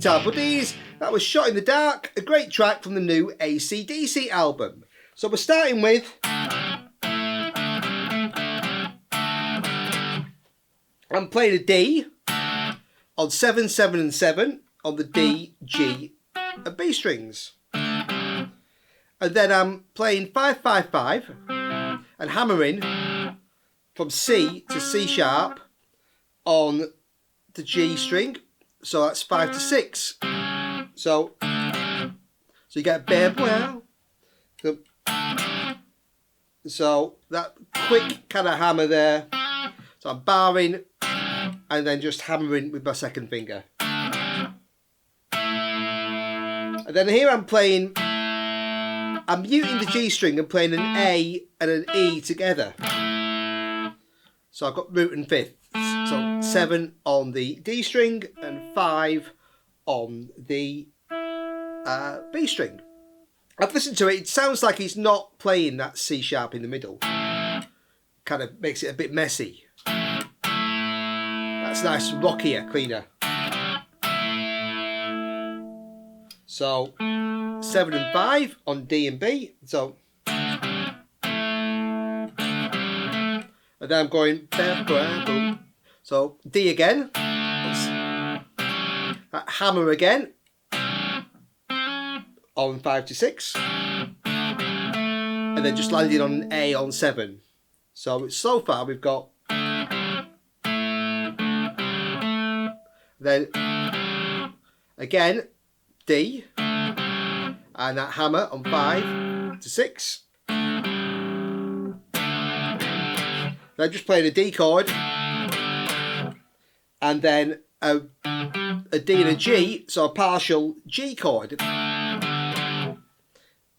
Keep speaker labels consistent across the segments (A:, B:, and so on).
A: Guitar Buddies. That was Shot in the Dark, a great track from the new AC/DC album. So we're starting with... I'm playing a D on 7, 7 and 7 on the D, G and B strings. And then I'm playing 5, 5, 5 and hammering from C to C sharp on the G string. So that's 5 to 6. So you get bam, wow. So that quick kind of hammer there. So I'm barring and then just hammering with my second finger. And then here I'm muting the G string and playing an A and an E together. So I've got root and fifth. So 7 on the D string and 5 on the B string. I've listened to it. It sounds like he's not playing that C sharp in the middle. Kind of makes it a bit messy. That's nice, rockier, cleaner. So 7 and 5 on D and B. So and then I'm going so D again. That hammer again on 5 to 6. And then just landing on an A on 7. So far we've got then again D and that hammer on 5 to 6. Then just playing a D chord and then a D and a G, so a partial G chord.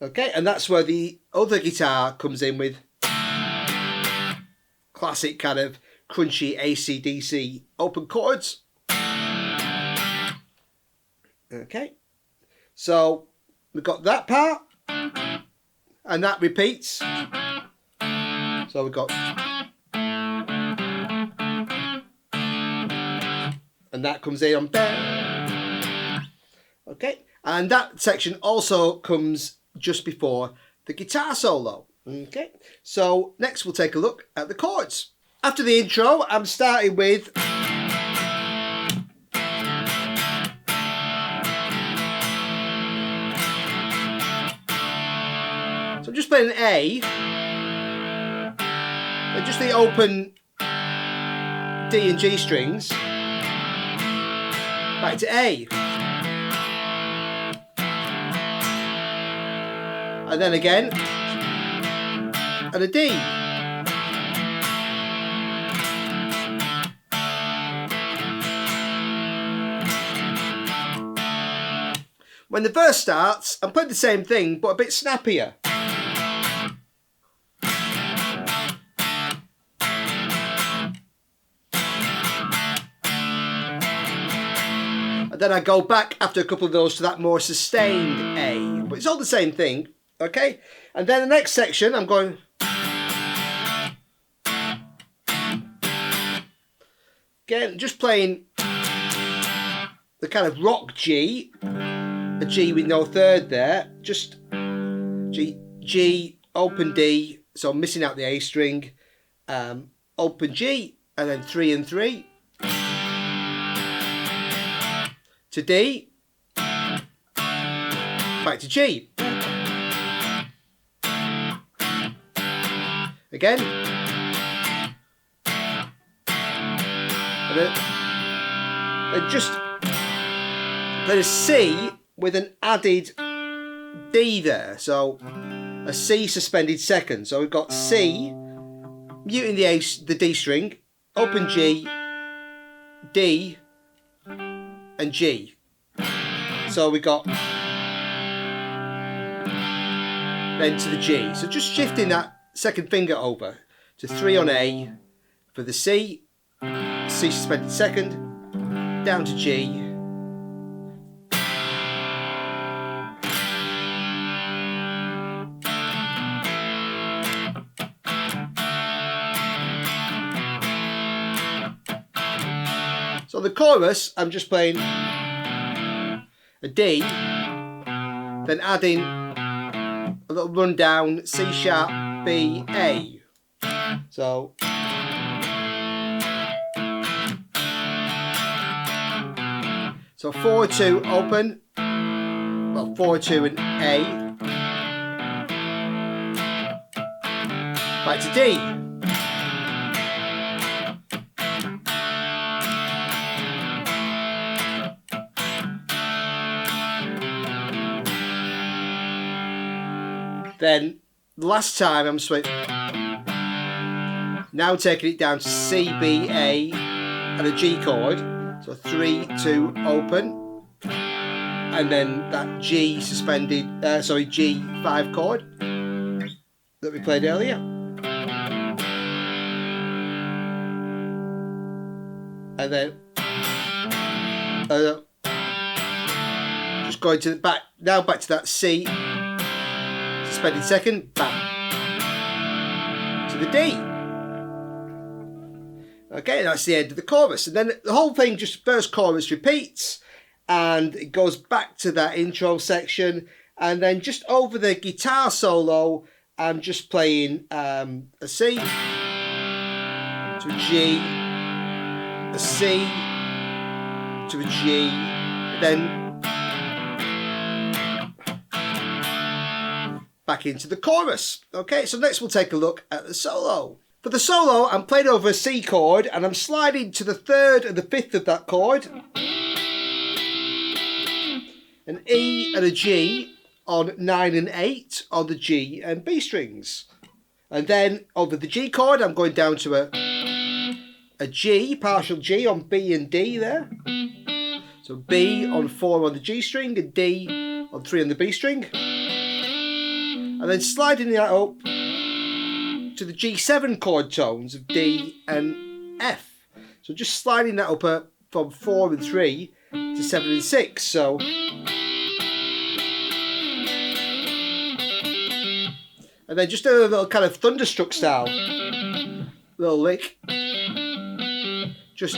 A: Okay, and that's where the other guitar comes in with classic kind of crunchy AC/DC open chords. Okay, so we've got that part and that repeats. So we've got and that comes in on okay, and that section also comes just before the guitar solo. Okay, so next we'll take a look at the chords. After the intro, I'm starting with so I'm just playing an A and just the open D and G strings back to A. And then again, and a D. When the verse starts, I'm playing the same thing, but a bit snappier. And then I go back after a couple of those to that more sustained A, but it's all the same thing. Okay, and then the next section I'm going again, just playing the kind of rock G, a G with no third there, just G, open D, so I'm missing out the A string, open G, and then 3 and 3 to D, back to G. Again, and then just then a C with an added D there, so a C suspended second. So we've got C, muting the D string, open G, D, and G. So we got then to the G. So just shifting that second finger over to 3 on A for the C, C suspended second, down to G, so the chorus I'm just playing a D, then adding a little rundown, C sharp, B, A. So so 4-2 open, well 4-2 and A, back to D. Then the last time I'm switching, now taking it down to C, B, A and a G chord. So 3-2 open, and then that G suspended, G5 chord that we played earlier. And then just going to the back, now back to that C suspended second, back to the D. Okay, that's the end of the chorus. And then the whole thing, just first chorus repeats, and it goes back to that intro section. And then just over the guitar solo, I'm just playing a C to a G, a C to a G, then back into the chorus. Okay, so next we'll take a look at the solo. For the solo, I'm playing over a C chord and I'm sliding to the 3rd and the 5th of that chord, an E and a G on 9 and 8 on the G and B strings. And then over the G chord, I'm going down to a G, partial G on B and D there. So B on 4 on the G string and D on 3 on the B string. And then sliding that up to the G7 chord tones of D and F. So just sliding that up from 4 and 3 to 7 and 6. So and then just a little kind of thunderstruck style little lick. Just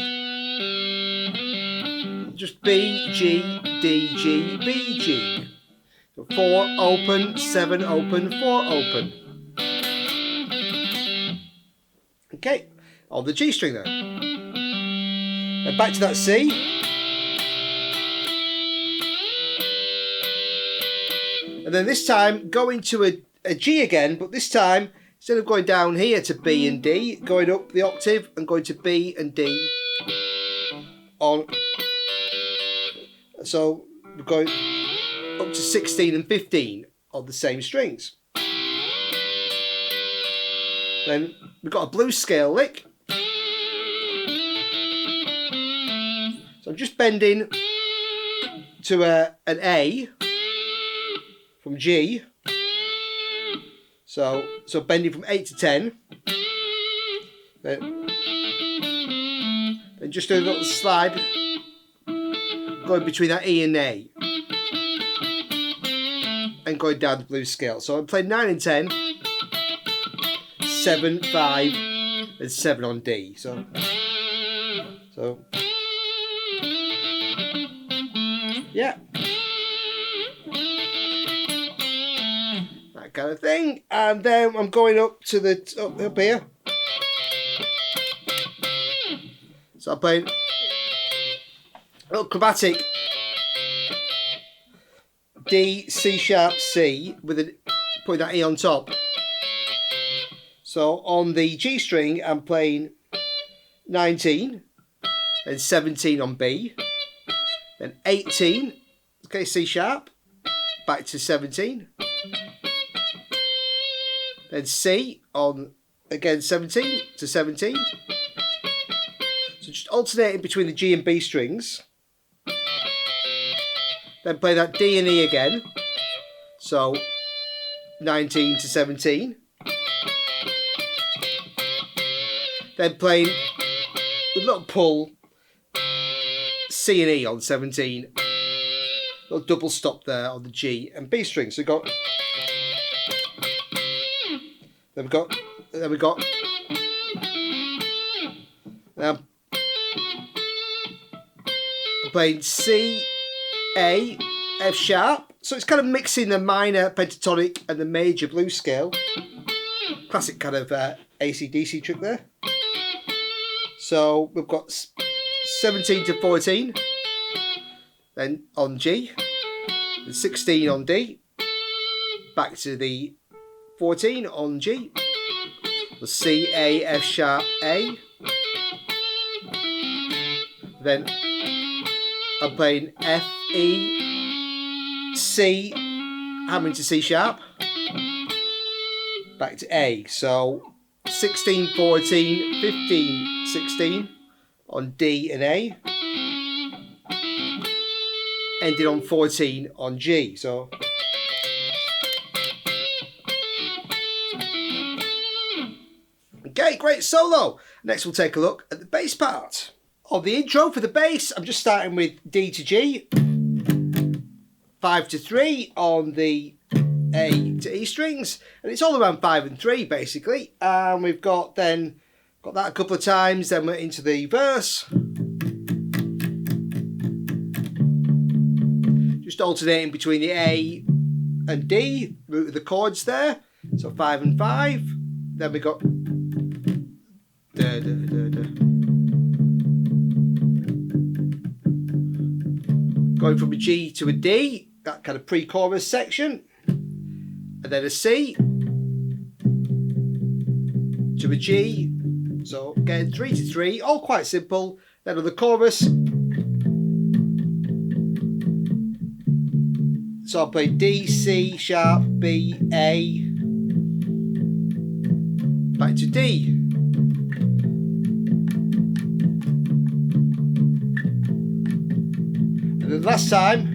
A: B, G, D, G, B, G. So 4 open, 7 open, 4 open. Okay, on the G string there. Then back to that C. And then this time going to a G again, but this time instead of going down here to B and D, going up the octave and going to B and D on. So we're going up to 16 and 15 on the same strings. Then we've got a blues scale lick. So I'm just bending to an A from G. So bending from 8 to 10. Then just do a little slide going between that E and A. And going down the blues scale. So I'm playing 9 and 10. 7, 5, and 7 on D. So yeah, that kind of thing. And then I'm going up to the up here. So I'm playing a little chromatic D, C sharp, C with putting that E on top. So on the G string, I'm playing 19, then 17 on B, then 18, okay, C sharp, back to 17, then C on, again, 17 to 17. So just alternating between the G and B strings. Then play that D and E again. So 19 to 17. Then playing a little pull, C and E on 17. Little double stop there on the G and B string. So we've got, then we got, now I'm playing C, A, F sharp. So it's kind of mixing the minor pentatonic and the major blues scale. Classic kind of AC/DC trick there. So we've got 17 to 14, then on G, the 16 on D, back to the 14 on G, the C, A, F sharp, A, then I'm playing F, E, C, hammering to C sharp, back to A. So 16, 14, 15, 16 on D and A, ended on 14 on G. So okay, great solo. Next we'll take a look at the bass part. On the intro for the bass, I'm just starting with D to G, 5 to 3 on the A to E strings, and it's all around 5 and 3 basically. And we've got that a couple of times, then we're into the verse. Just alternating between the A and D, root of the chords there. So 5 and 5. Then we got da, da, da, da. Going from a G to a D, that kind of pre-chorus section. And then a C to a G. So again, 3 to 3, all quite simple. Then on the chorus, so I'll play D, C sharp, B, A, back to D. And then last time,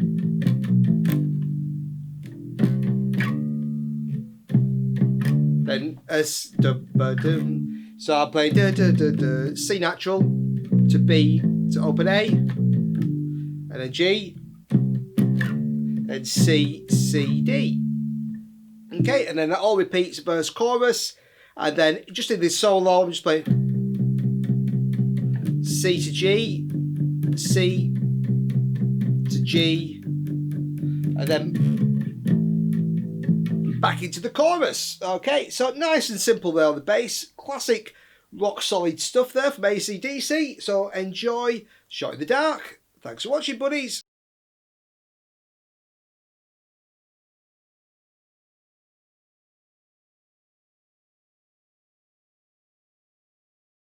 A: then so I'll play C natural to B to open A, and then G, and C, C, D. Okay, and then that all repeats verse, chorus, and then just in this solo, I'm just playing C to G, C to G, and then back into the chorus. Okay, so nice and simple there on the bass. Classic rock solid stuff there from AC/DC. So enjoy Shot in the Dark. Thanks for watching, buddies.